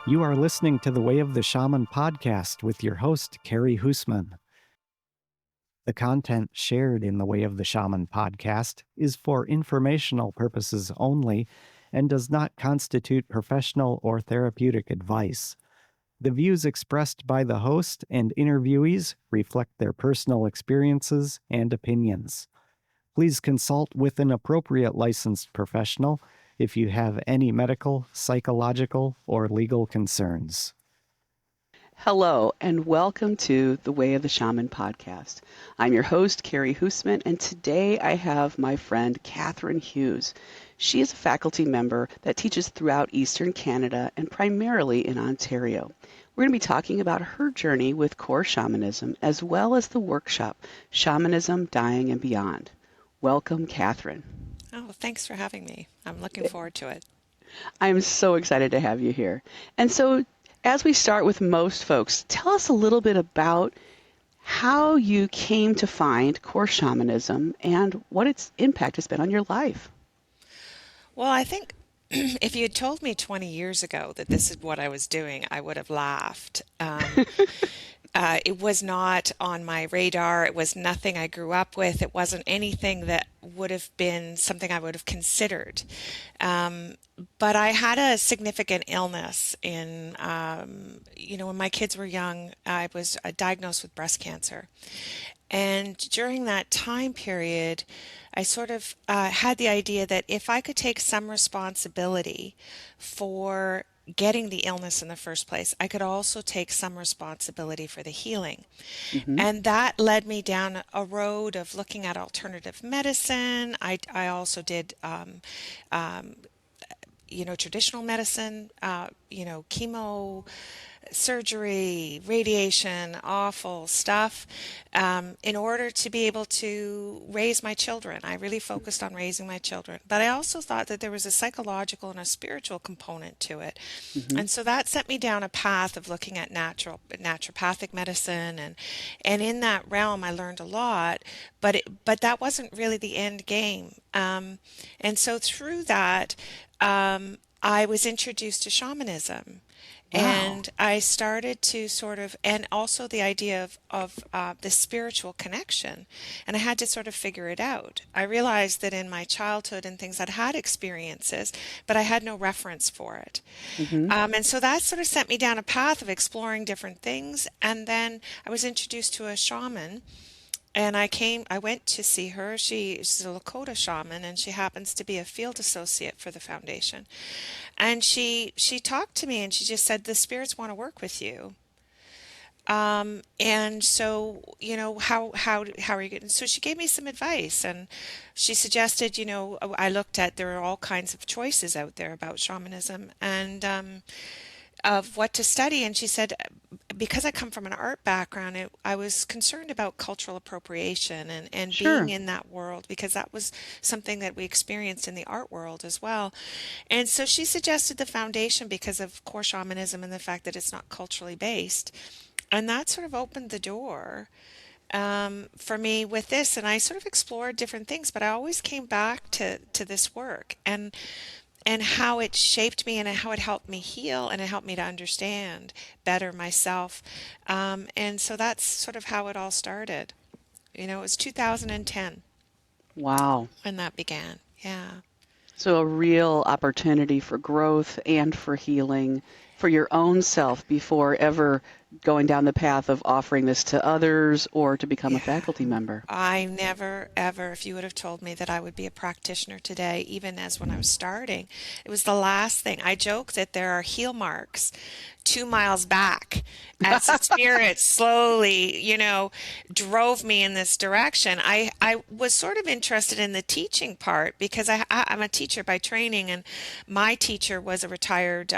You are listening to the Way of the Shaman podcast with your host, Kerri Husman. The content shared in the Way of the Shaman podcast is for informational purposes only and does not constitute professional or therapeutic advice. The views expressed by the host and interviewees reflect their personal experiences and opinions. Please consult with an appropriate licensed professional if you have any medical, psychological, or legal concerns. Hello, and welcome to the Way of the Shaman podcast. I'm your host, Kerri Husman, and today I have my friend, Catherine Hughes. She is a faculty member that teaches throughout Eastern Canada and primarily in Ontario. We're going to be talking about her journey with core shamanism, as well as the workshop, Shamanism, Dying, and Beyond. Welcome, Catherine. Oh, thanks for having me. I'm looking forward to it. I'm so excited to have you here. And so, as we start with most folks, tell us a little bit about how you came to find core shamanism and what its impact has been on your life. Well, I think if you had told me 20 years ago that this is what I was doing, I would have laughed. It was not on my radar. It was nothing I grew up with. It wasn't anything that would have been something I would have considered. But I had a significant illness when my kids were young, I was diagnosed with breast cancer. And during that time period, I sort of had the idea that if I could take some responsibility for getting the illness in the first place, I could also take some responsibility for the healing. Mm-hmm. And that led me down a road of looking at alternative medicine. I also did traditional medicine, chemo, surgery, radiation, awful stuff, in order to be able to raise my children. I really focused on raising my children. But I also thought that there was a psychological and a spiritual component to it. Mm-hmm. And so that set me down a path of looking at naturopathic medicine. And in that realm, I learned a lot, but that wasn't really the end game. And so through that, I was introduced to shamanism. Wow. And I started to and also the idea of the spiritual connection. And I had to sort of figure it out. I realized that in my childhood and things, I'd had experiences, but I had no reference for it. Mm-hmm. And so that sort of sent me down a path of exploring different things. And then I was introduced to a shaman. And I went to see her. She's a Lakota shaman, and she happens to be a field associate for the foundation. And she talked to me, and she just said, the spirits want to work with you. And so, how are you getting? So she gave me some advice, and she suggested, I looked at, there are all kinds of choices out there about shamanism, and of what to study. And she said, because I come from an art background, I was concerned about cultural appropriation and Sure. being in that world, because that was something that we experienced in the art world as well. And so she suggested the foundation because of core shamanism and the fact that it's not culturally based. And that sort of opened the door for me with this. And I sort of explored different things, but I always came back to this work and how it shaped me and how it helped me heal and it helped me to understand better myself. And so that's sort of how it all started. It was 2010 Wow. when that began. Yeah. So a real opportunity for growth and for healing for your own self before ever going down the path of offering this to others or to become a Yeah. faculty member. I never, ever, if you would have told me that I would be a practitioner today, even as when I was starting, it was the last thing. I joke that there are heel marks 2 miles back as the spirit slowly, drove me in this direction. I was sort of interested in the teaching part because I'm a teacher by training, and my teacher was a retired,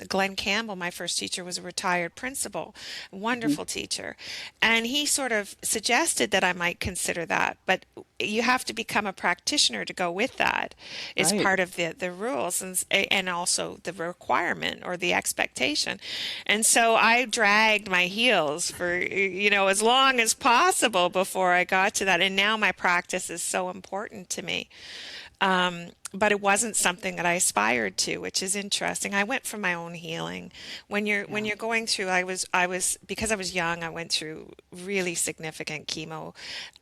Glenn Campbell, my first teacher, was a retired principal, Mm-hmm. wonderful teacher. And he sort of suggested that I might consider that, but you have to become a practitioner to go with that is Right. part of the rules and also the requirement or the expectation. And so I dragged my heels for, as long as possible before I got to that. And now my practice is so important to me. but it wasn't something that I aspired to, which is interesting. I went for my own healing. When Yeah. you're going through, I was because I was young, I went through really significant chemo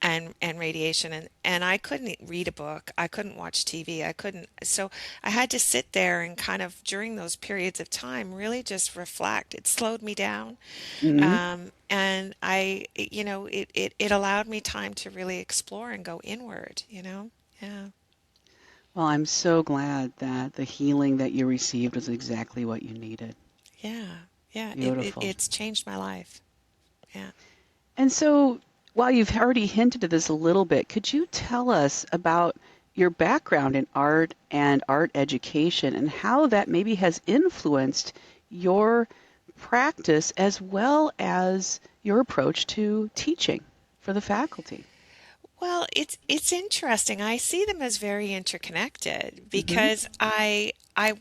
and radiation, and I couldn't read a book. I couldn't watch TV. I couldn't. So I had to sit there and kind of during those periods of time really just reflect. It slowed me down. Hmm. And it allowed me time to really explore and go inward, Yeah. Well, I'm so glad that the healing that you received was exactly what you needed. Yeah, yeah, Beautiful. it's changed my life. Yeah. And so, while you've already hinted at this a little bit, could you tell us about your background in art and art education and how that maybe has influenced your practice as well as your approach to teaching for the faculty? Well, it's interesting. I see them as very interconnected Hmm. because I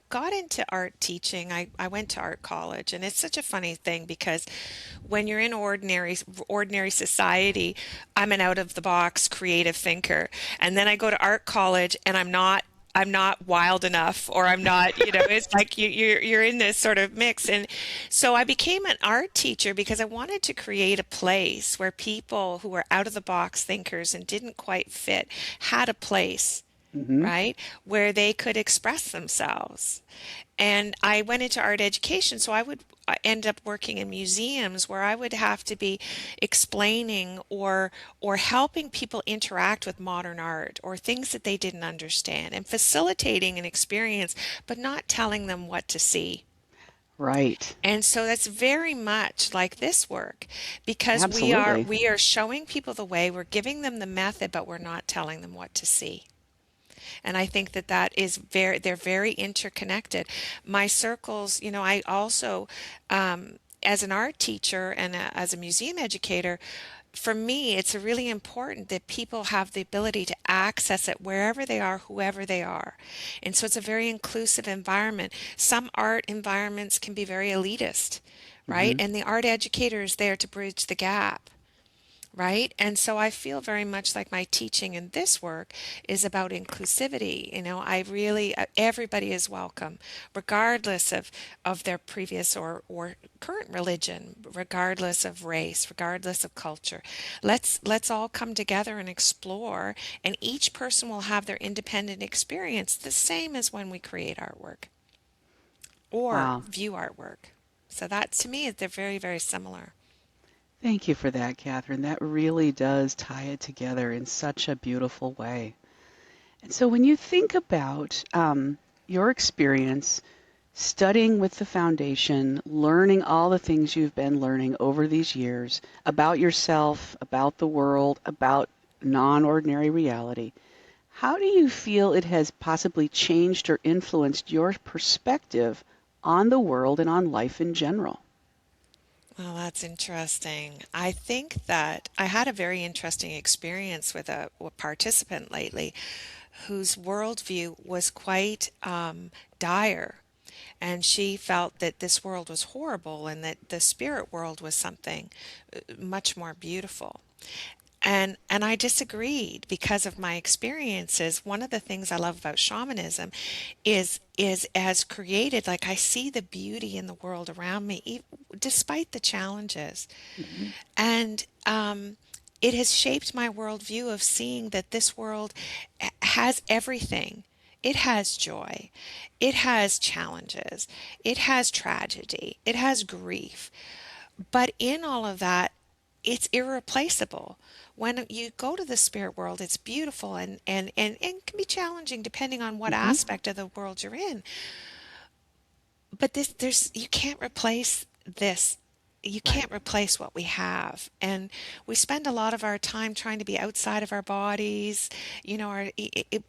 got into art teaching. I went to art college, and it's such a funny thing because when you're in ordinary society, I'm an out of the box creative thinker. And then I go to art college and I'm not wild enough, or I'm not, it's like you're in this sort of mix. And so I became an art teacher because I wanted to create a place where people who were out of the box thinkers and didn't quite fit had a place, Hmm. right, where they could express themselves. And I went into art education, so I end up working in museums where I would have to be explaining or helping people interact with modern art or things that they didn't understand and facilitating an experience, but not telling them what to see. Right. And so that's very much like this work because Absolutely. we are showing people the way, we're giving them the method, but we're not telling them what to see. And I think that they're very interconnected. My circles, I also, as an art teacher and as a museum educator, for me, it's really important that people have the ability to access it wherever they are, whoever they are. And so it's a very inclusive environment. Some art environments can be very elitist, right? Hmm. And the art educator is there to bridge the gap. Right? And so I feel very much like my teaching in this work is about inclusivity. I really, everybody is welcome, regardless of their previous or current religion, regardless of race, regardless of culture. Let's all come together and explore, and each person will have their independent experience, the same as when we create artwork or Wow. view artwork. So that to me, they're very, very similar. Thank you for that, Catherine. That really does tie it together in such a beautiful way. And so when you think about your experience studying with the foundation, learning all the things you've been learning over these years about yourself, about the world, about non-ordinary reality, how do you feel it has possibly changed or influenced your perspective on the world and on life in general? Well, that's interesting. I think that I had a very interesting experience with a participant lately whose worldview was quite dire. And she felt that this world was horrible and that the spirit world was something much more beautiful. And I disagreed because of my experiences. One of the things I love about shamanism is as created, like I see the beauty in the world around me, despite the challenges. Hmm. And it has shaped my worldview of seeing that this world has everything. It has joy. It has challenges. It has tragedy. It has grief. But in all of that, it's irreplaceable. When you go to the spirit world, it's beautiful and can be challenging depending on what Hmm. aspect of the world you're in. But there's you can't replace this. You Right. can't replace what we have. And we spend a lot of our time trying to be outside of our bodies,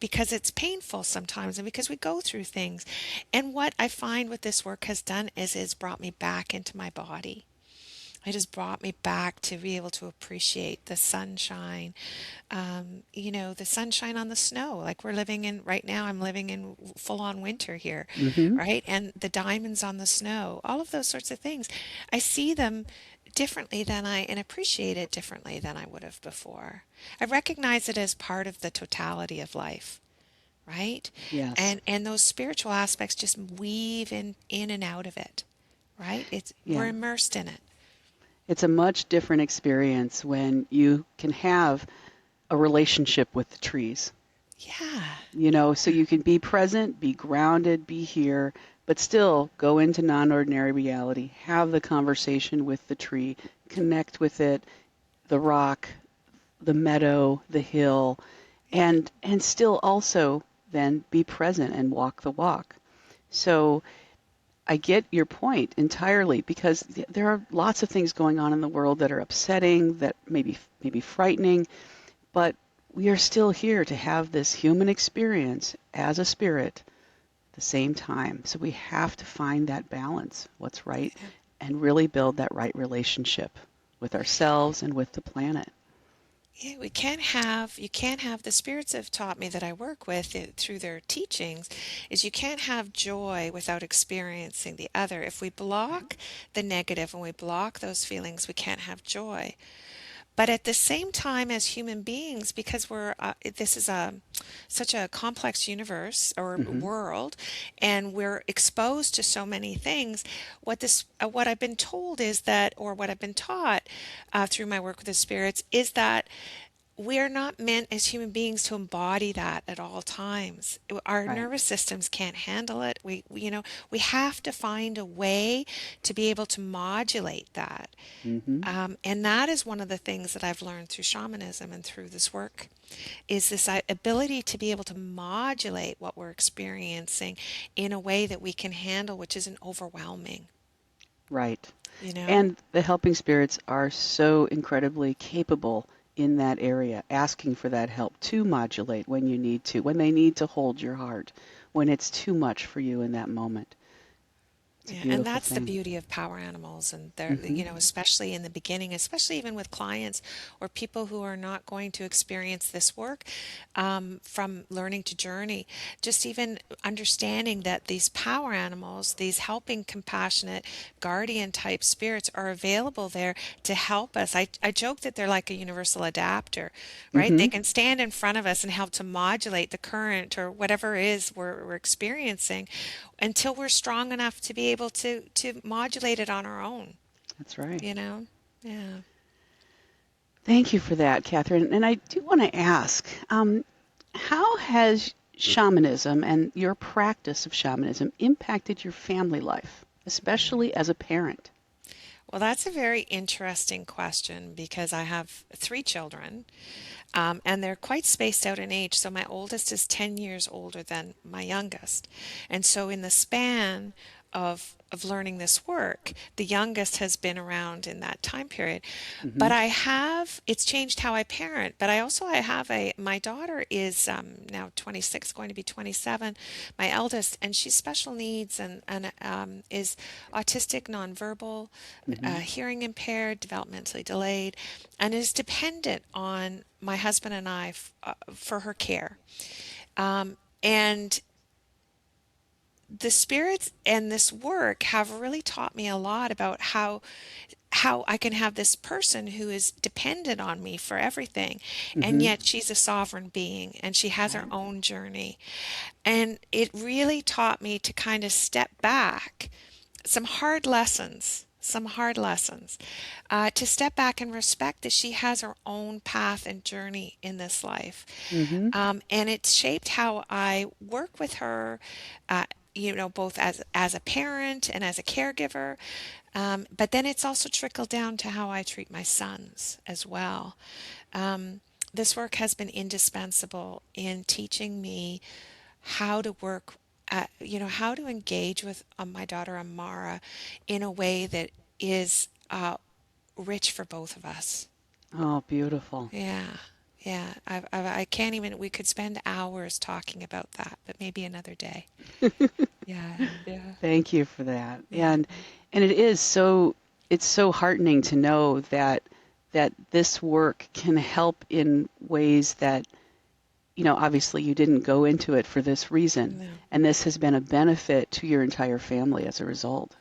because it's painful sometimes and because we go through things. And what I find what this work has done is it's brought me back into my body. It has brought me back to be able to appreciate the sunshine, the sunshine on the snow. Like we're living in right now, I'm living in full on winter here, Hmm. right? And the diamonds on the snow, all of those sorts of things. I see them differently and appreciate it differently than I would have before. I recognize it as part of the totality of life, right? Yes. And those spiritual aspects just weave in and out of it, right? We're Yeah. immersed in it. It's a much different experience when you can have a relationship with the trees. Yeah. So you can be present, be grounded, be here, but still go into non-ordinary reality, have the conversation with the tree, connect with it, the rock, the meadow, the hill, and still also then be present and walk the walk. So I get your point entirely, because there are lots of things going on in the world that are upsetting, that maybe frightening, but we are still here to have this human experience as a spirit at the same time. So we have to find that balance, what's right, Yeah. and really build that right relationship with ourselves and with the planet. Yeah, you can't have, the spirits have taught me that I work with through their teachings, is you can't have joy without experiencing the other. If we block the negative and we block those feelings, we can't have joy. But at the same time, as human beings, because this is such a complex universe or Hmm. world, and we're exposed to so many things, what I've been told is that, or what I've been taught through my work with the spirits, is that we are not meant as human beings to embody that at all times. Our Right. nervous systems can't handle it. We have to find a way to be able to modulate that. Hmm. And that is one of the things that I've learned through shamanism and through this work, is this ability to be able to modulate what we're experiencing in a way that we can handle, which isn't overwhelming, Right. you know? And the helping spirits are so incredibly capable in that area, asking for that help to modulate when you need to, when they need to hold your heart, when it's too much for you in that moment. It's a Yeah, and beautiful that's the thing. beauty of power animals, and they're, Hmm. especially in the beginning, especially even with clients or people who are not going to experience this work, from learning to journey, just even understanding that these power animals, these helping, compassionate, guardian type spirits are available there to help us. I joke that they're like a universal adapter, right? They Hmm. can stand in front of us and help to modulate the current or whatever it is we're experiencing, until we're strong enough to be able to modulate it on our own, That's right. you know? Yeah. Thank you for that, Catherine. And I do want to ask, how has shamanism and your practice of shamanism impacted your family life, especially as a parent? Well, that's a very interesting question because I have three children, and they're quite spaced out in age. So my oldest is 10 years older than my youngest. And so in the span of learning this work, the youngest has been around in that time period. Hmm. But it's changed how I parent. But I have my daughter is now 26, going to be 27, my eldest, and she's special needs and is autistic, nonverbal, Hmm. hearing impaired, developmentally delayed, and is dependent on my husband and I for her care. And the spirits and this work have really taught me a lot about how I can have this person who is dependent on me for everything, and Hmm. yet she's a sovereign being and she has her Right. own journey. And it really taught me to kind of step back, some hard lessons, to step back and respect that she has her own path and journey in this life. Hmm. And it's shaped how I work with her, uh, both as a parent and as a caregiver. But then it's also trickled down to how I treat my sons as well. Um, this work has been indispensable in teaching me how to work, how to engage with my daughter Amara in a way that is rich for both of us. Oh, beautiful. Yeah, yeah. I can't even, we could spend hours talking about that, but maybe another day. Yeah, yeah, Thank you for that. yeah. And it's so heartening to know that this work can help in ways that, obviously you didn't go into it for this reason, No. and this has been a benefit to your entire family as a result.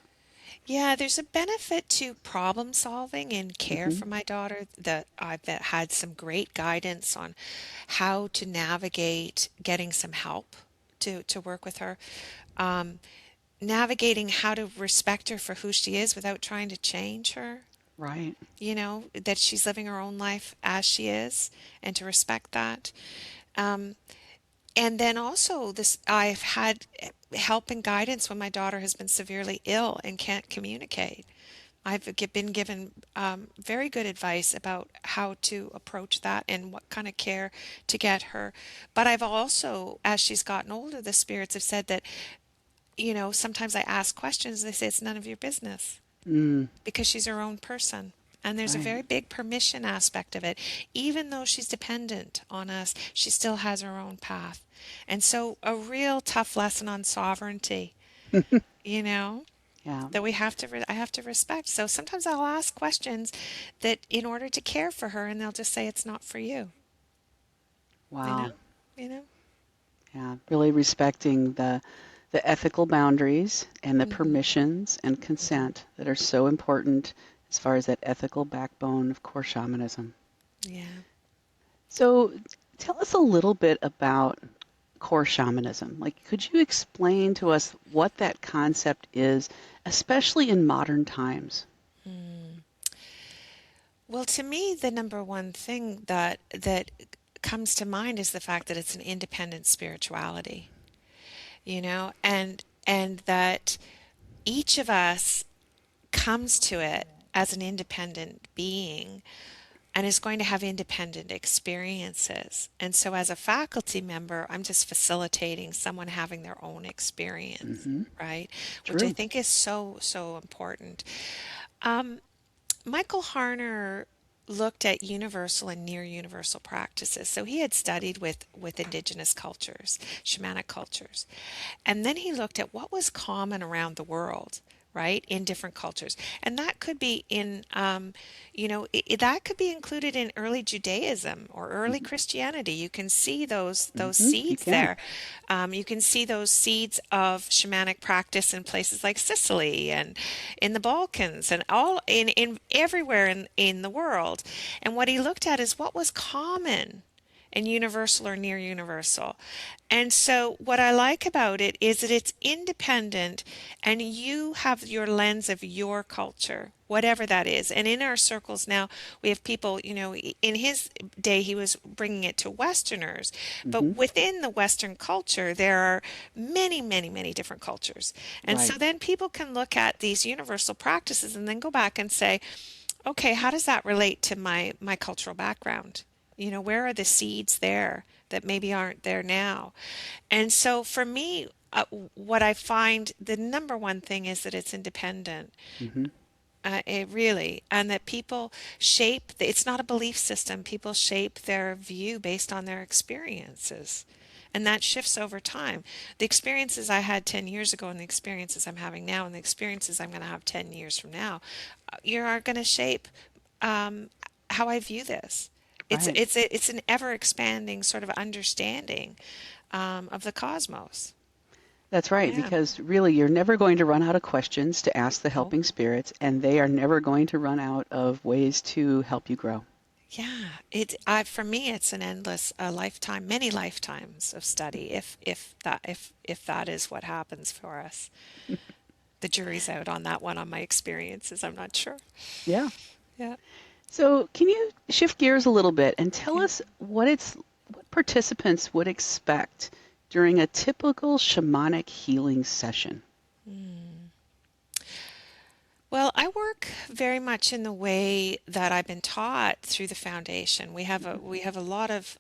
Yeah, there's a benefit to problem solving and care Hmm. for my daughter that I've had some great guidance on how to navigate getting some help to work with her. Um, Navigating how to respect her for who she is without trying to change her, Right. that she's living her own life as she is, and to respect that. Um, and then also this, I've had help and guidance when my daughter has been severely ill and can't communicate. Been given very good advice about how to approach that and what kind of care to get her. But I've also, as she's gotten older, the spirits have said that, sometimes I ask questions, they say it's none of your business Mm, because she's her own person. And there's a right. very big permission aspect of it. Even though she's dependent on us, she still has her own path. And so, a real tough lesson on sovereignty, you know, Yeah. that I have to respect. So sometimes I'll ask questions that in order to care for her, and they'll just say it's not for you, you know, Wow. you know. Yeah. Really respecting the ethical boundaries and the Hmm. permissions and Hmm. consent that are so important as far as that ethical backbone of core shamanism. Yeah. So tell us a little bit about core shamanism. Like, could you explain to us what that concept is, especially in modern times? Mm. Well, to me, the number one thing that comes to mind is the fact that it's an independent spirituality, and that each of us comes to it as an independent being and is going to have independent experiences. And so, as a faculty member, I'm just facilitating someone having their own experience, Hmm. right? Which I True. think is so, so important. Um, Michael Harner looked at universal and near universal practices. So he had studied with indigenous cultures, shamanic cultures. And then he looked at what was common around the world, right, in different cultures. And that could be that could be included in early Judaism or early Christianity. You can see those Hmm. You seeds can. there. You can see those seeds of shamanic practice in places like Sicily and in the Balkans and all in everywhere in the world. And what he looked at is what was common and universal or near universal. And so, what I like about it is that it's independent and you have your lens of your culture, whatever that is. And in our circles now, we have people, in his day, he was bringing it to Westerners. Hmm. But within the Western culture, there are many, many, many different cultures. And Right. so then people can look at these universal practices and then go back and say, okay, how does that relate to my cultural background? Where are the seeds there that maybe aren't there now? And so for me, what I find the number one thing is that it's independent. Hmm. It really, and that people it's not a belief system. People shape their view based on their experiences. And that shifts over time. The experiences I had 10 years ago and the experiences I'm having now and the experiences I'm going to have 10 years from now, you are going to shape um, how I view this. Right. It's an ever expanding sort of understanding of the cosmos. That's right, Yeah. because really you're never going to run out of questions to ask the Oh, helping spirits, and they are never going to run out of ways to help you grow. yeah. For me, it's an endless a lifetime, many lifetimes of study. If that is what happens for us, the jury's out on that one. On my experiences, I'm not sure. Yeah. Yeah. So, can you shift gears a little bit and tell Okay. us what participants would expect during a typical shamanic healing session? Hmm. Well, I work very much in the way that I've been taught through the foundation. We have a lot of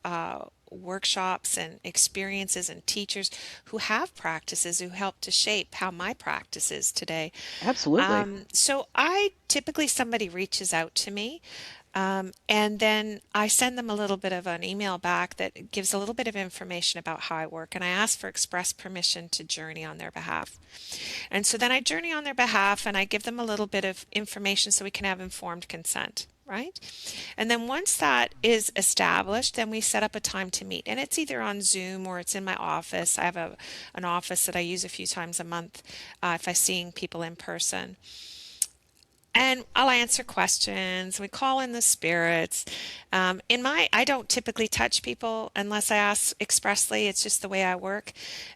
workshops and experiences and teachers who have practices who help to shape how my practice is today. Absolutely. So I typically somebody reaches out to me, and then I send them a little bit of an email back that gives a little bit of information about how I work, and I ask for express permission to journey on their behalf. And so then I journey on their behalf and I give them a little bit of information so we can have informed consent. right? And then once that is established, then we set up a time to meet. And it's either on Zoom or it's in my office. I have an office that I use a few times a month if I'm seeing people in person. And I'll answer questions. We call in the spirits. I don't typically touch people unless I ask expressly. It's just the way I work,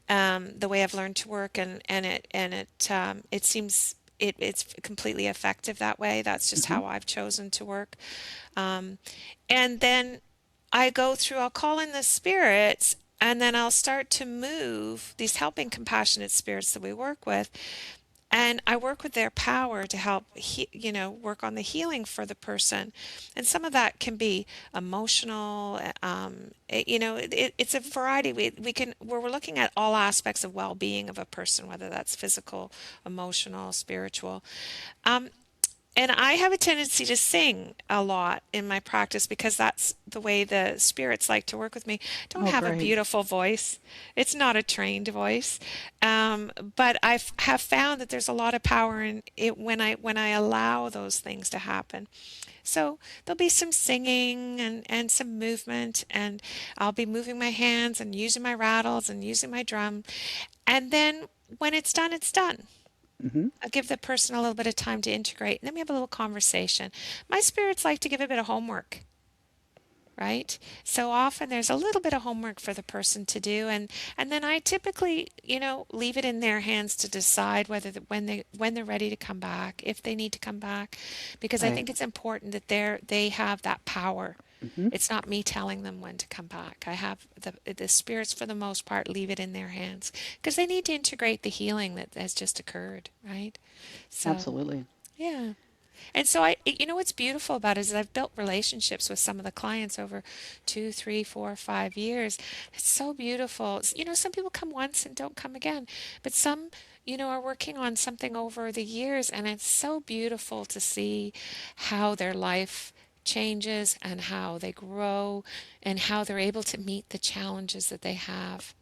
the way I've learned to work, it seems it's completely effective that way. That's just Hmm. how I've chosen to work. Um, and then I'll call in the spirits, and then I'll start to move these helping compassionate spirits that we work with, and I work with their power to help work on the healing for the person. And some of that can be emotional. It's a variety. We're looking at all aspects of well-being of a person, whether that's physical, emotional, spiritual. Um, and I have a tendency to sing a lot in my practice because that's the way the spirits like to work with me. I don't Oh, have a great. beautiful voice. It's not a trained voice. But have found that there's a lot of power in it when I allow those things to happen. So there'll be some singing and some movement, and I'll be moving my hands and using my rattles and using my drum. And then when it's done, it's done. Hmm. I'll give the person a little bit of time to integrate, and then we have a little conversation. My spirits like to give a bit of homework, right? So often there's a little bit of homework for the person to do, and then I typically, leave it in their hands to decide when they're ready to come back, if they need to come back, because I Right. think it's important that they have that power. Hmm. It's not me telling them when to come back. I have the spirits for the most part leave it in their hands because they need to integrate the healing that has just occurred, right? So, Absolutely. yeah. And so what's beautiful about it is I've built relationships with some of the clients over 2, 3, 4, 5 years. It's so beautiful. Some people come once and don't come again, but some, are working on something over the years, and it's so beautiful to see how their life changes and how they grow and how they're able to meet the challenges that they have,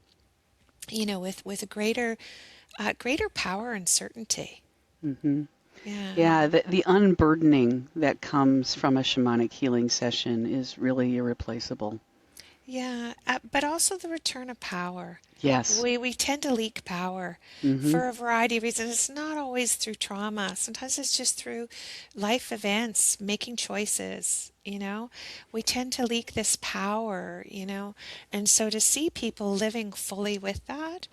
with a greater power and certainty. Hmm. Yeah. Yeah, the unburdening that comes from a shamanic healing session is really irreplaceable. Yeah, but also the return of power. Yes. We tend to leak power Hmm. for a variety of reasons. It's not always through trauma. Sometimes it's just through life events, making choices, We tend to leak this power. And so to see people living fully with that,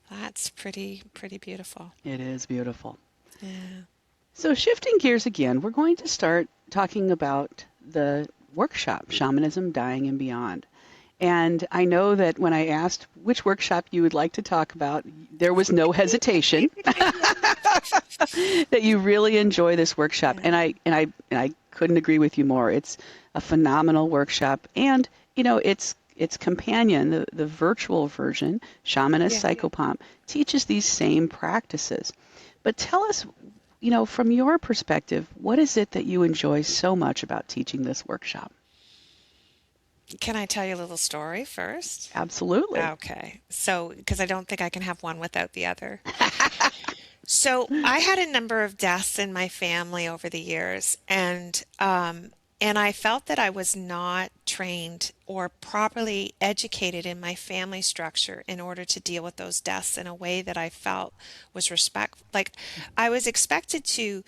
that's pretty beautiful. It is beautiful. Yeah. So, shifting gears again, we're going to start talking about the workshop, Shamanism, Dying and Beyond. And I know that when I asked which workshop you would like to talk about, there was no hesitation that you really enjoy this workshop. And Yeah. I couldn't agree with you more. It's a phenomenal workshop. And, its companion, the virtual version, Shamanist Yeah. Psychopomp, teaches these same practices. But tell us, from your perspective, what is it that you enjoy so much about teaching this workshop? Can I tell you a little story first? Absolutely. Okay. So, because I don't think I can have one without the other. So I had a number of deaths in my family over the years, and I felt that I was not trained or properly educated in my family structure in order to deal with those deaths in a way that I felt was like I was expected to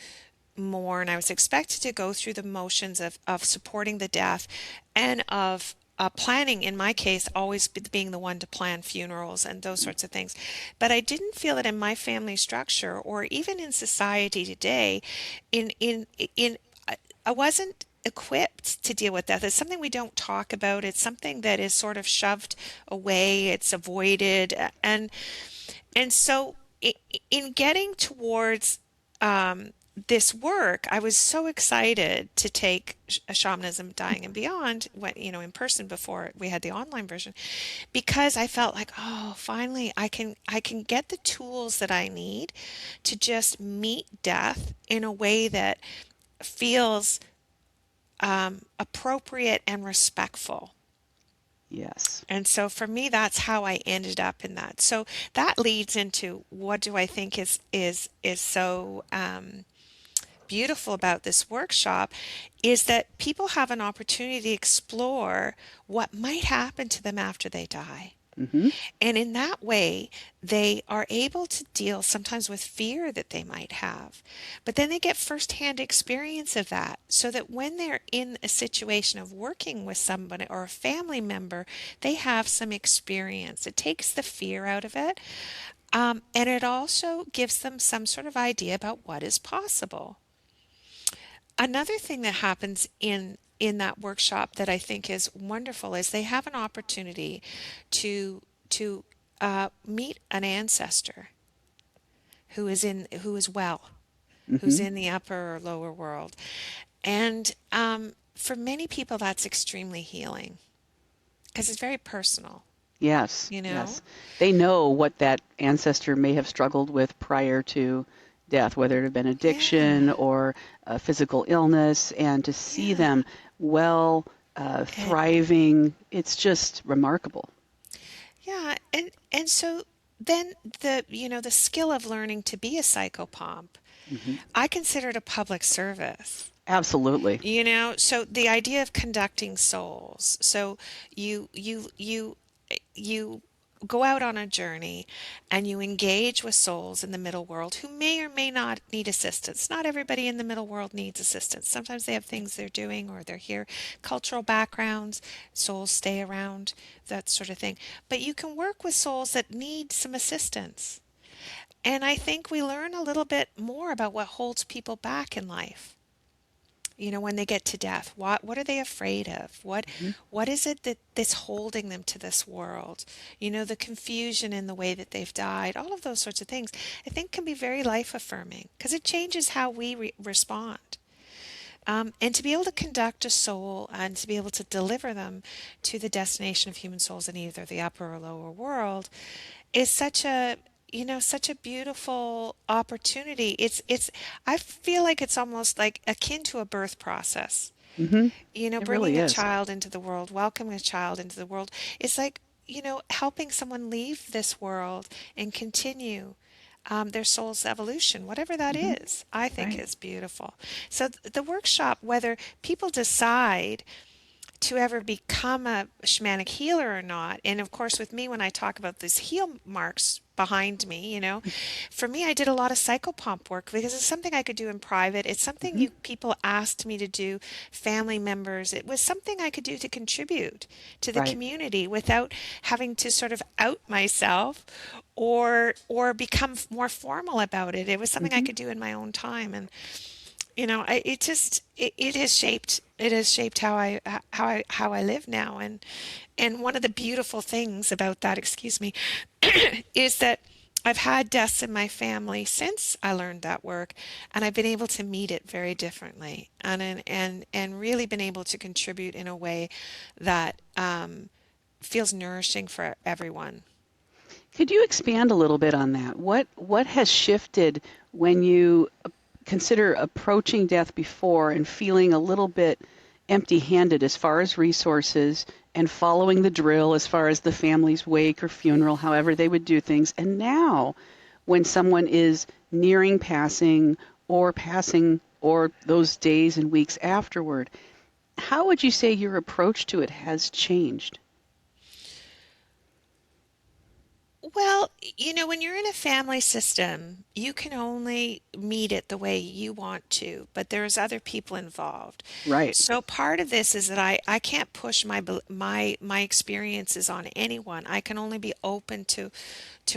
mourn. I was expected to go through the motions of supporting the death and of planning, in my case, always being the one to plan funerals and those sorts of things. But I didn't feel it in my family structure or even in society today. In I wasn't equipped to deal with death. It's something we don't talk about. It's something that is sort of shoved away. It's avoided, and so in getting towards this work, I was so excited to take Shamanism, Dying and Beyond, in person before we had the online version, because I felt like, oh, finally, I can get the tools that I need to just meet death in a way that feels appropriate and respectful. Yes. And so for me, that's how I ended up in that. So that leads into what do I think is so beautiful about this workshop is that people have an opportunity to explore what might happen to them after they die. Mm-hmm. And in that way, they are able to deal sometimes with fear that they might have. But then they get firsthand experience of that so that when they're in a situation of working with somebody or a family member, they have some experience. It takes the fear out of it. And it also gives them some sort of idea about what is possible. Another thing that happens in that workshop that I think is wonderful is they have an opportunity to meet an ancestor who is well, who's Mm-hmm. in the upper or lower world, and for many people that's extremely healing because it's very personal, Yes, you know. yes. They know what that ancestor may have struggled with prior to death, whether it had been Yeah, addiction or physical illness, and to see yeah, them well, and thriving, it's just remarkable. yeah, and so then the skill of learning to be a psychopomp, Hmm. I consider it a public service. Absolutely. So the idea of conducting souls. So you go out on a journey and you engage with souls in the middle world who may or may not need assistance. Not everybody in the middle world needs assistance. Sometimes they have things they're doing or they're here, cultural backgrounds, souls stay around, that sort of thing. But you can work with souls that need some assistance. And I think we learn a little bit more about what holds people back in life. When they get to death, what are they afraid of? Hmm. What is it that's holding them to this world? The confusion in the way that they've died, all of those sorts of things, I think can be very life affirming because it changes how we respond. And to be able to conduct a soul and to be able to deliver them to the destination of human souls in either the upper or lower world is such a beautiful opportunity. I feel like it's almost like akin to a birth process. Hmm. It Bringing really a is. child into the world, welcoming a child into the world. It's like, helping someone leave this world and continue their soul's evolution, whatever that Hmm. is, I think Right. is beautiful. So the workshop, whether people decide to ever become a shamanic healer or not. And of course, with me, when I talk about these heel marks behind me, for me, I did a lot of psychopomp work because it's something I could do in private. It's something Hmm. you people asked me to do, family members. It was something I could do to contribute to the Right. community without having to sort of out myself or become more formal about it. It was something I Hmm. could do in my own time, and it has shaped how I live now, and one of the beautiful things about that, excuse me, is that I've had deaths in my family since I learned that work, and I've been able to meet it very differently, and really been able to contribute in a way that feels nourishing for everyone. Could you expand a little bit on that? What has shifted when you consider approaching death before and feeling a little bit empty-handed as far as resources and following the drill as far as the family's wake or funeral, however they would do things, and now when someone is nearing passing or those days and weeks afterward, how would you say your approach to it has changed? Well, when you're in a family system, you can only meet it the way you want to, but there's other people involved. Right. So part of this is that I can't push my experiences on anyone. I can only be open to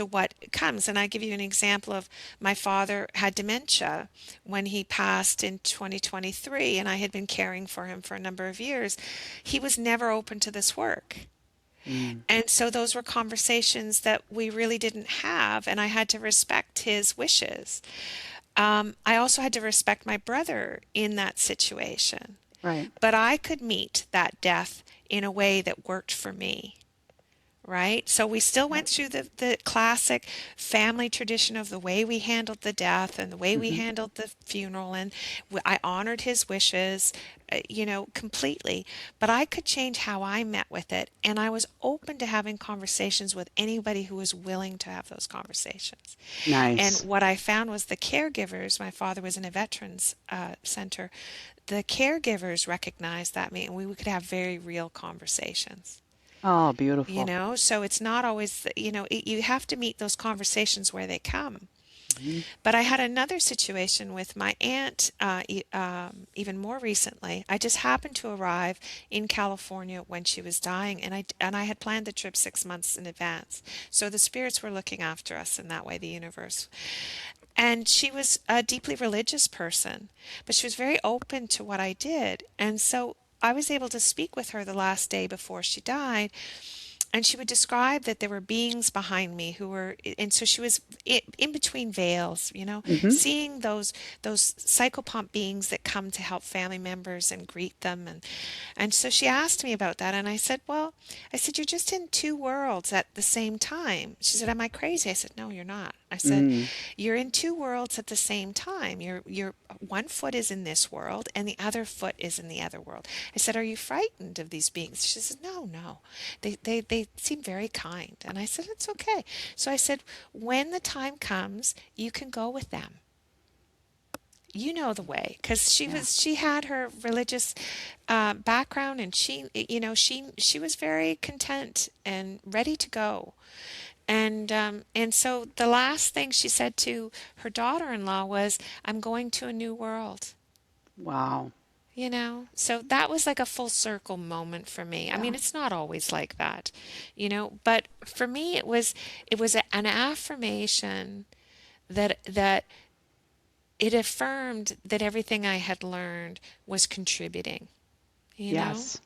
what comes. And I give you an example of my father had dementia when he passed in 2023, and I had been caring for him for a number of years. He was never open to this work. Mm. And so those were conversations that we really didn't have, and I had to respect his wishes. I also had to respect my brother in that situation. Right. But I could meet that death in a way that worked for me, right? So we still went through the classic family tradition of the way we handled the death and the way we Mm-hmm. handled the funeral, and I honored his wishes, completely. But I could change how I met with it, and I was open to having conversations with anybody who was willing to have those conversations. And Nice. what I found was the caregivers, my father was in a veterans center, the caregivers recognized that me, and we could have very real conversations. Oh, beautiful. So it's not always, you have to meet those conversations where they come. Hmm. But I had another situation with my aunt, even more recently. I just happened to arrive in California when she was dying, and I had planned the trip 6 months in advance. So the spirits were looking after us in that way, the universe. And she was a deeply religious person, but she was very open to what I did. And so I was able to speak with her the last day before she died, and she would describe that there were beings behind me who were, and so she was in between veils, Hmm. seeing those psychopomp beings that come to help family members and greet them. And so she asked me about that, and I said, well, I said, you're just in two worlds at the same time. She said, am I crazy? I said, no, you're not. I said, Mm. you're in two worlds at the same time. You're one foot is in this world and the other foot is in the other world. I said, are you frightened of these beings? She said, no, no. They seem very kind. And I said, it's okay. So I said, when the time comes, you can go with them. You know the way, because Yeah. she had her religious background, and she was very content and ready to go. And so the last thing she said to her daughter-in-law was, I'm going to a new world. Wow. So that was like a full circle moment for me. I Yeah. mean, it's not always like that, but for me it was an affirmation that it affirmed that everything I had learned was contributing, you know? Yes.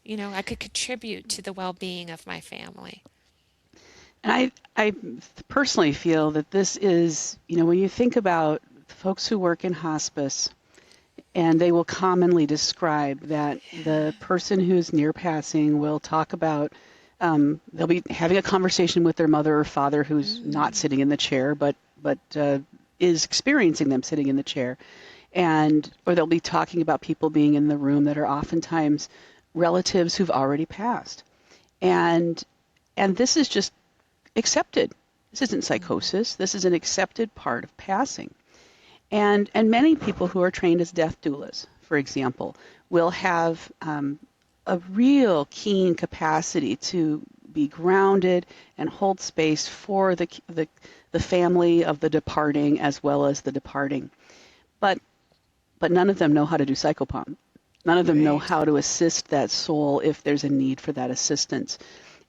I could contribute to the well-being of my family. And I personally feel that this is, when you think about folks who work in hospice, and they will commonly describe that Yeah. the person who's near passing will talk about, they'll be having a conversation with their mother or father who's not Mm. sitting in the chair, but is experiencing them sitting in the chair, and or they'll be talking about people being in the room that are oftentimes relatives who've already passed, and this is just accepted. This isn't psychosis. This is an accepted part of passing. And many people who are trained as death doulas, for example, will have a real keen capacity to be grounded and hold space for the family of the departing as well as the departing. But none of them know how to do psychopomp. None of them know Right. how to assist that soul if there's a need for that assistance.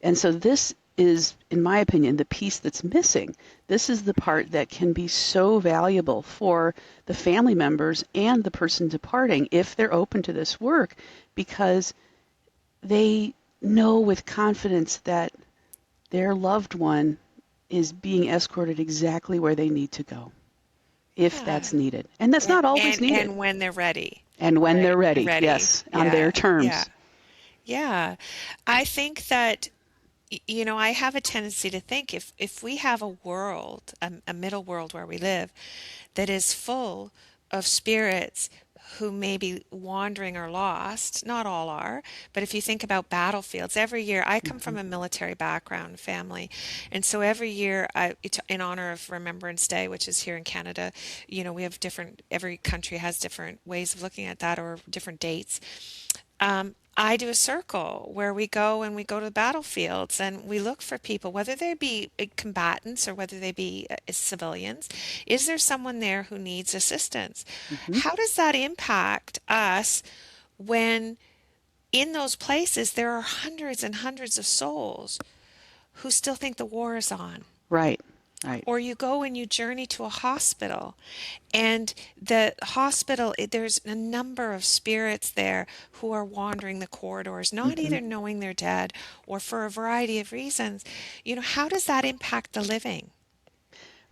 And so this is, in my opinion, the piece that's missing. This is the part that can be so valuable for the family members and the person departing if they're open to this work, because they know with confidence that their loved one is being escorted exactly where they need to go, if Yeah. that's needed. And that's And not always and needed. and when they're ready. And when they're Right. ready, Ready. yes, on their Yeah. Yeah. terms. Yeah. I think that I have a tendency to think if we have a world, a middle world where we live, that is full of spirits who may be wandering or lost, not all are, but if you think about battlefields, every year, I come Hmm. from a military background family, and so every year, in honor of Remembrance Day, which is here in Canada, we have every country has different ways of looking at that or different dates. I do a circle where we go to the battlefields and we look for people, whether they be combatants or whether they be civilians. Is there someone there who needs assistance? Hmm. How does that impact us when in those places there are hundreds and hundreds of souls who still think the war is on? Right, right. Or you go and you journey to a hospital, and the hospital, there's a number of spirits there who are wandering the corridors, not Hmm. either knowing they're dead or for a variety of reasons. How does that impact the living,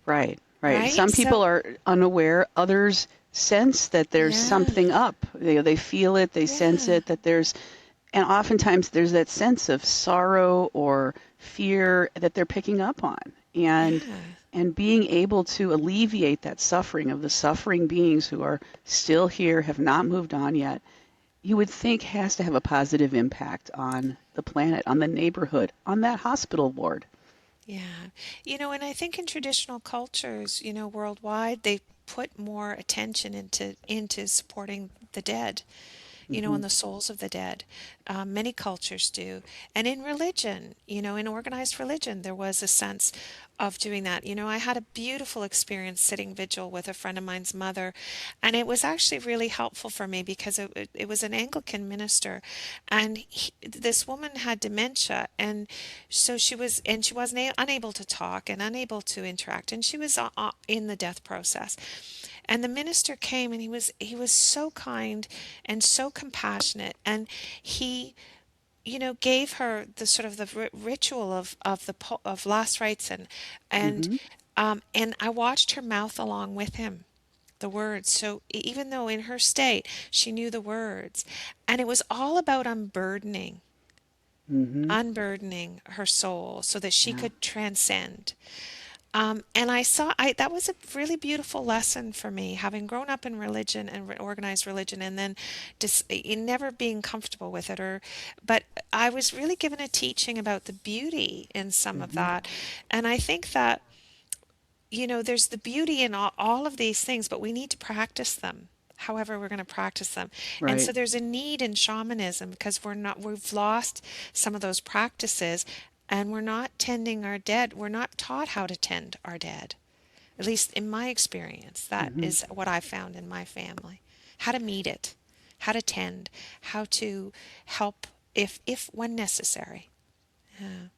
Right, right. right? Some people So, are unaware, others sense that there's yeah, something up. They feel it, they sense yeah, it, that there's, and oftentimes there's that sense of sorrow or fear that they're picking up on, and Yeah. being able to alleviate that suffering of the suffering beings who are still here, have not moved on yet, you would think has to have a positive impact on the planet, on the neighborhood, on that hospital ward. Yeah. And I think in traditional cultures, worldwide, they put more attention into supporting the dead, Hmm. and the souls of the dead. Many cultures do. And in religion, in organized religion, there was a sense of doing that. I had a beautiful experience sitting vigil with a friend of mine's mother, and it was actually really helpful for me because it was an Anglican minister, and this woman had dementia, and so she wasn't unable to talk and unable to interact, and she was in the death process. And the minister came, and he was so kind and so compassionate, and he gave her the sort of the ritual of last rites, and Hmm. and I watched her mouth along with him the words. So even though in her state she knew the words, and it was all about Hmm. unburdening her soul so that she Yeah. could transcend. And that was a really beautiful lesson for me, having grown up in religion and organized religion, and then just in never being comfortable with it. But I was really given a teaching about the beauty in some of Hmm. that. And I think that, there's the beauty in all of these things, but we need to practice them. However, we're going to practice them. And so Right. there's a need in shamanism because we've lost some of those practices, and we're not tending our dead. We're not taught how to tend our dead. At least in my experience, that Hmm. is what I found in my family. How to meet it, how to tend, how to help if when necessary. Yeah.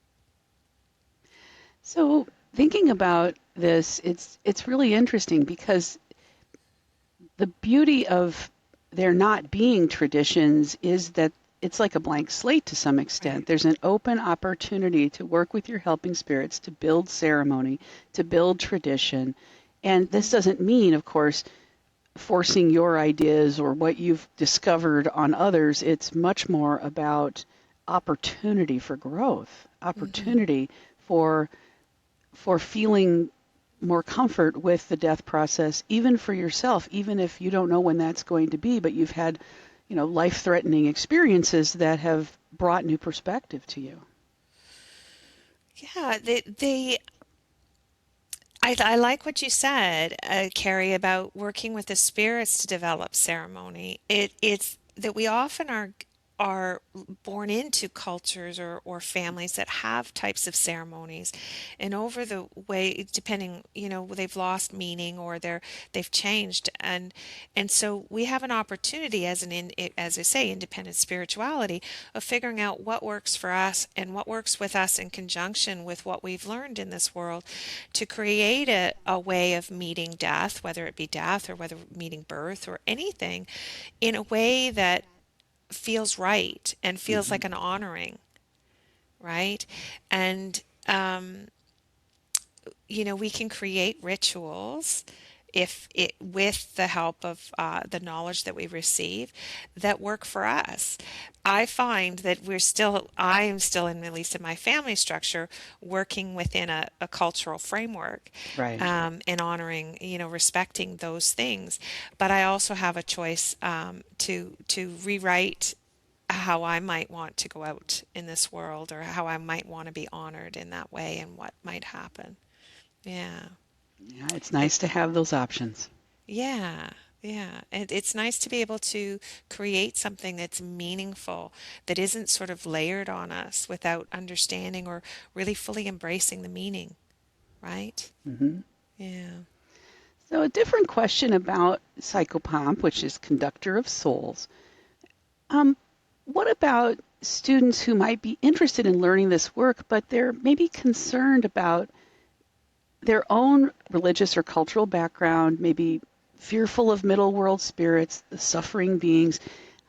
So thinking about this, it's really interesting because the beauty of there not being traditions is that it's like a blank slate to some extent. Right. There's an open opportunity to work with your helping spirits, to build ceremony, to build tradition. And this Mhm. doesn't mean, of course, forcing your ideas or what you've discovered on others. It's much more about opportunity for growth, Mhm. opportunity for feeling more comfort with the death process, even for yourself, even if you don't know when that's going to be, but you've had, life-threatening experiences that have brought new perspective to you. Yeah, I like what you said, Kerri, about working with the spirits to develop ceremony. It's that we often are born into cultures or families that have types of ceremonies, and over the way, depending, they've lost meaning or they've changed, and so we have an opportunity as I say, independent spirituality of figuring out what works for us and what works with us in conjunction with what we've learned in this world to create a way of meeting death, whether it be death or whether meeting birth or anything, in a way that feels right and feels Hmm. like an honoring, right? And, um, we can create rituals if it with the help of the knowledge that we receive that work for us. I find that I am still in, at least in my family structure, working within a cultural framework, Right. and honoring, respecting those things. But I also have a choice, to rewrite how I might want to go out in this world, or how I might want to be honored in that way, and what might happen. Yeah. Yeah, it's It, nice to have those options. yeah. Yeah. And it's nice to be able to create something that's meaningful, that isn't sort of layered on us without understanding or really fully embracing the meaning, right? Hmm. Yeah. So a different question about Psychopomp, which is conductor of souls. Um, what about students who might be interested in learning this work, but they're maybe concerned about their own religious or cultural background, maybe fearful of middle world spirits, the suffering beings?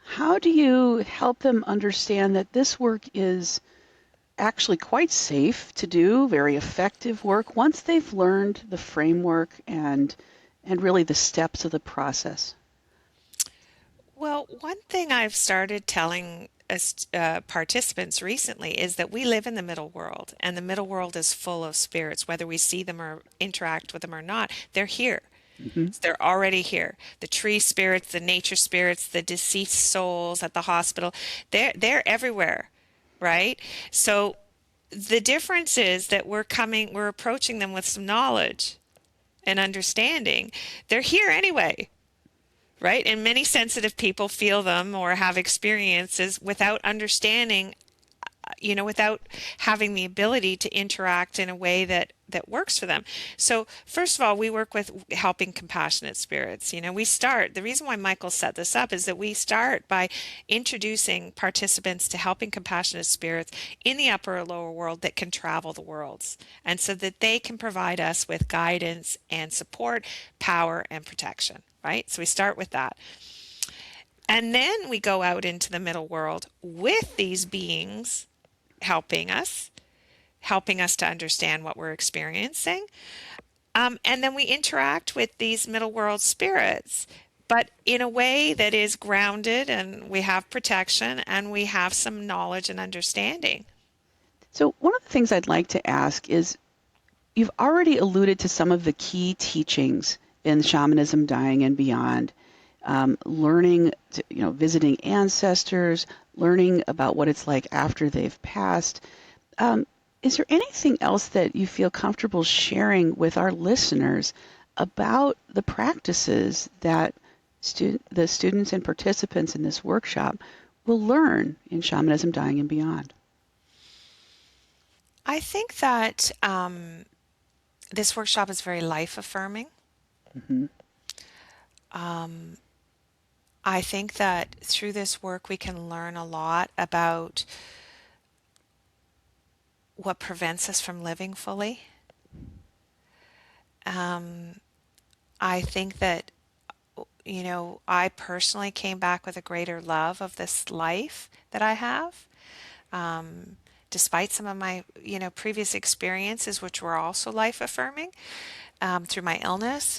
How do you help them understand that this work is actually quite safe to do, very effective work once they've learned the framework and really the steps of the process? Well, one thing I've started telling participants recently is that we live in the middle world, and the middle world is full of spirits, whether we see them or interact with them or not. They're here. Hmm. They're already here. The tree spirits, the nature spirits, the deceased souls at the hospital, they're everywhere, right? So the difference is that we're approaching them with some knowledge and understanding. They're here anyway, right? And many sensitive people feel them or have experiences without understanding, without having the ability to interact in a way that works for them. So first of all, we work with helping compassionate spirits. The reason why Michael set this up is that we start by introducing participants to helping compassionate spirits in the upper or lower world that can travel the worlds, and so that they can provide us with guidance and support, power and protection, right? So we start with that. And then we go out into the middle world with these beings helping us to understand what we're experiencing. And then we interact with these middle world spirits, but in a way that is grounded, and we have protection and we have some knowledge and understanding. So one of the things I'd like to ask is, you've already alluded to some of the key teachings in shamanism, dying and beyond. Learning, visiting ancestors, learning about what it's like after they've passed. Is there anything else that you feel comfortable sharing with our listeners about the practices that the students and participants in this workshop will learn in shamanism, dying and beyond? I think that this workshop is very life affirming. Mm-hmm. I think that through this work we can learn a lot about what prevents us from living fully. I think that, I personally came back with a greater love of this life that I have, despite some of my, previous experiences, which were also life affirming through my illness.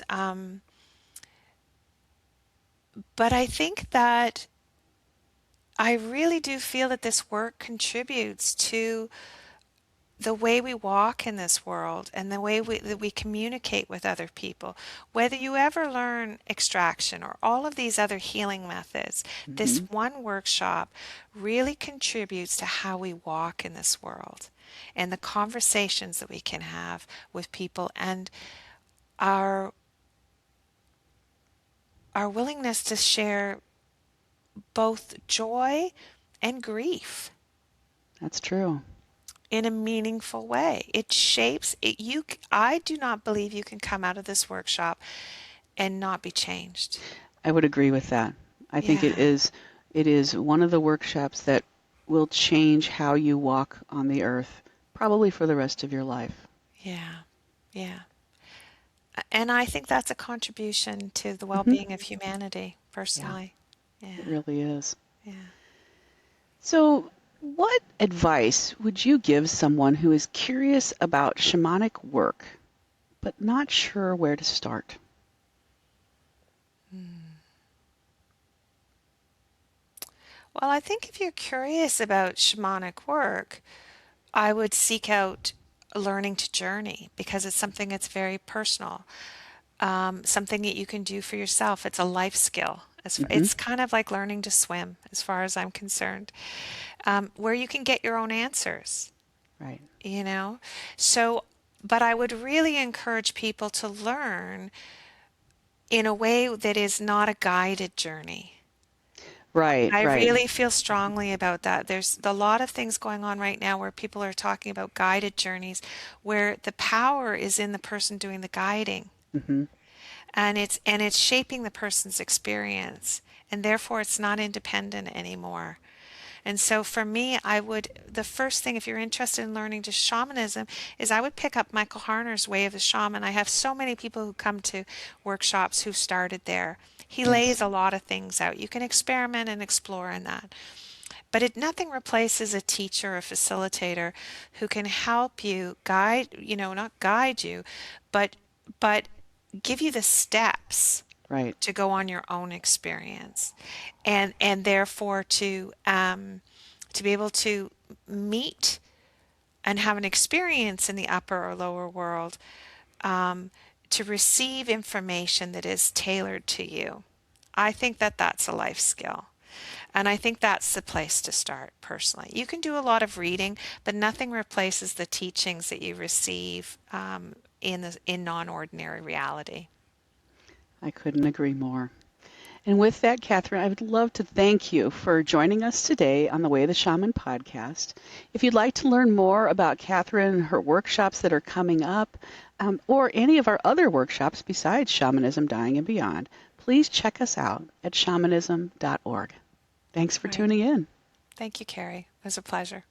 But I think that I really do feel that this work contributes to the way we walk in this world and the way that we communicate with other people. Whether you ever learn extraction or all of these other healing methods, this Mm-hmm. one workshop really contributes to how we walk in this world and the conversations that we can have with people, and our our willingness to share both joy and grief That's true. in a meaningful way. It shapes it. I do not believe you can come out of this workshop and not be changed. I would agree with that. I think Yeah, it is one of the workshops that will change how you walk on the earth, probably for the rest of your life. yeah, yeah. And I think that's a contribution to the Hmm. well-being of humanity, Yeah, personally. it Yeah, really is. yeah. So, what advice would you give someone who is curious about shamanic work but not sure where to start? Well, I think if you're curious about shamanic work, I would seek out learning to journey, because it's something that's very personal. Something that you can do for yourself. It's a life skill. Hmm. It's kind of like learning to swim, as far as I'm concerned, where you can get your own answers, Right. you know? So, but I would really encourage people to learn in a way that is not a guided journey. Right, I right. really feel strongly about that. There's a lot of things going on right now where people are talking about guided journeys, where the power is in the person doing the guiding, Hmm. and it's shaping the person's experience, and therefore it's not independent anymore. And so for me, the first thing, if you're interested in learning to shamanism, is I would pick up Michael Harner's Way of the Shaman. I have so many people who come to workshops who started there. He lays Yes. a lot of things out. You can experiment and explore in that. But nothing replaces a teacher or facilitator who can help you guide, not guide you, but give you the steps Right. to go on your own experience, and therefore to to be able to meet and have an experience in the upper or lower world, to receive information that is tailored to you. I think that that's a life skill. And I think that's the place to start personally. You can do a lot of reading, but nothing replaces the teachings that you receive in non-ordinary reality. I couldn't agree more. And with that, Catherine, I would love to thank you for joining us today on the Way of the Shaman podcast. If you'd like to learn more about Catherine and her workshops that are coming up, or any of our other workshops besides Shamanism, Dying, and Beyond, please check us out at shamanism.org. Thanks for Right. tuning in. Thank you, Kerri. It was a pleasure.